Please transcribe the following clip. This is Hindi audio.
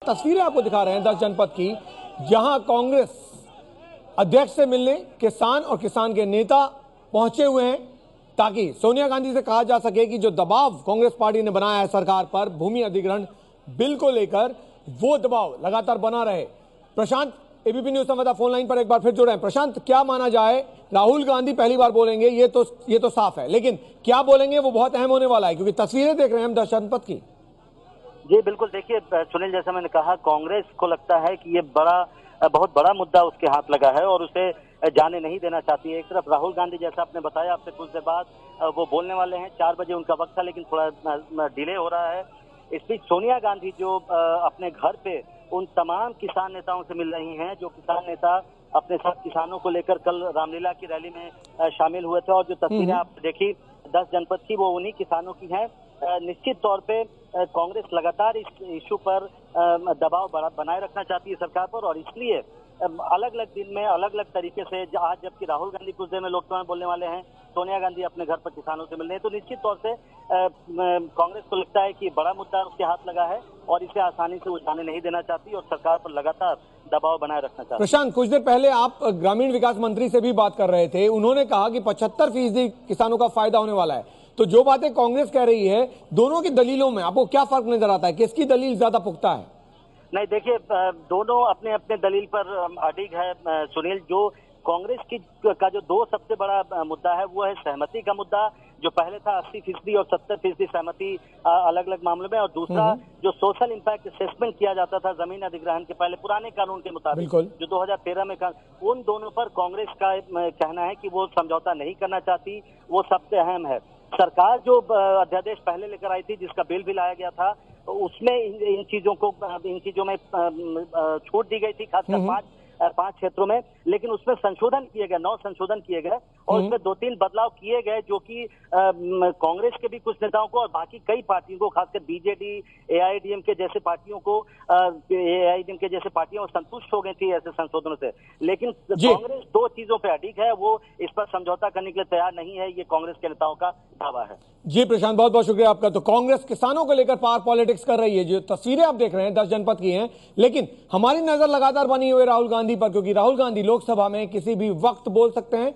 तस्वीरें आपको दिखा रहे हैं 10 जनपद की, जहां कांग्रेस अध्यक्ष से मिलने किसान और किसान के नेता पहुंचे हुए हैं ताकि सोनिया गांधी से कहा जा सके कि जो दबाव कांग्रेस पार्टी ने बनाया है सरकार पर भूमि अधिग्रहण बिल को लेकर, वो दबाव लगातार बना रहे। प्रशांत, एबीपी न्यूज संवाददाता फोन लाइन पर एक बार फिर जुड़े हैं। प्रशांत, क्या माना जाए, राहुल गांधी पहली बार बोलेंगे ये तो साफ है, लेकिन क्या बोलेंगे वो बहुत अहम होने वाला है, क्योंकि तस्वीरें देख रहे हैं हम 10 जनपद की। जी बिल्कुल, देखिए सुनील, जैसा मैंने कहा, कांग्रेस को लगता है कि ये बहुत बड़ा मुद्दा उसके हाथ लगा है और उसे जाने नहीं देना चाहती है। एक तरफ राहुल गांधी, जैसा आपने बताया, आपसे कुछ देर बाद वो बोलने वाले हैं। 4 बजे उनका वक्त था, लेकिन थोड़ा डिले हो रहा है। इस बीच सोनिया गांधी जो अपने घर पे उन तमाम किसान नेताओं से मिल रही हैं, जो किसान नेता अपने साथ किसानों को लेकर कल रामलीला की रैली में शामिल हुए थे। और जो तस्वीरें आपने देखी 10 जनपद की, वो उन्हीं किसानों की हैं। निश्चित तौर पे कांग्रेस लगातार इस इशू पर दबाव बनाए रखना चाहती है सरकार पर, और इसलिए अलग अलग दिन में अलग अलग तरीके से, आज जबकि राहुल गांधी कुछ देर में लोकसभा में बोलने वाले हैं, सोनिया गांधी अपने घर पर किसानों से मिलने हैं, तो निश्चित तौर से कांग्रेस को लगता है कि बड़ा मुद्दा उसके हाथ लगा है और इसे आसानी से उठाने नहीं देना चाहती और सरकार पर लगातार दबाव बनाए रखना चाहती है। प्रशांत, कुछ देर पहले आप ग्रामीण विकास मंत्री से भी बात कर रहे थे, उन्होंने कहा कि 75% किसानों का फायदा होने वाला है। तो जो बातें कांग्रेस कह रही है, दोनों की दलीलों में आपको क्या फर्क नजर आता है, किसकी दलील ज्यादा पुख्ता है? नहीं, देखिए, दोनों अपने अपने दलील पर अडिग है सुनील। जो कांग्रेस का जो दो सबसे बड़ा मुद्दा है, वो है सहमति का मुद्दा, जो पहले था 80% और 70% सहमति अलग अलग मामलों में, और दूसरा जो सोशल इंपैक्ट असेसमेंट किया जाता था जमीन अधिग्रहण के पहले पुराने कानून के मुताबिक, जो 2013 में उन दोनों पर कांग्रेस का कहना है कि वो समझौता नहीं करना चाहती। वो सबसे अहम है। सरकार जो अध्यादेश पहले लेकर आई थी, जिसका बिल भी लाया गया था, उसमें इन चीजों में छूट दी गई थी, खासकर 5 क्षेत्रों में, लेकिन उसमें संशोधन किए गए, 9 संशोधन किए गए और उसमें 2-3 बदलाव किए गए, जो कि कांग्रेस के भी कुछ नेताओं को और बाकी कई पार्टियों को, खासकर बीजेडी, एआईएडीएमके जैसे पार्टियों को, एआईएडीएमके जैसे पार्टियां संतुष्ट हो गई थी ऐसे संशोधनों से। लेकिन कांग्रेस 2 चीजों पर अडिग है, वो इस पर समझौता करने के लिए तैयार नहीं है। ये कांग्रेस के नेताओं का दावा है। जी प्रशांत, बहुत बहुत शुक्रिया आपका। तो कांग्रेस किसानों को लेकर पावर पॉलिटिक्स कर रही है। जो तस्वीरें आप देख रहे हैं 10 जनपद की हैं, लेकिन हमारी नजर लगातार बनी हुई राहुल गांधी पर, क्योंकि राहुल गांधी लोकसभा में किसी भी वक्त बोल सकते हैं।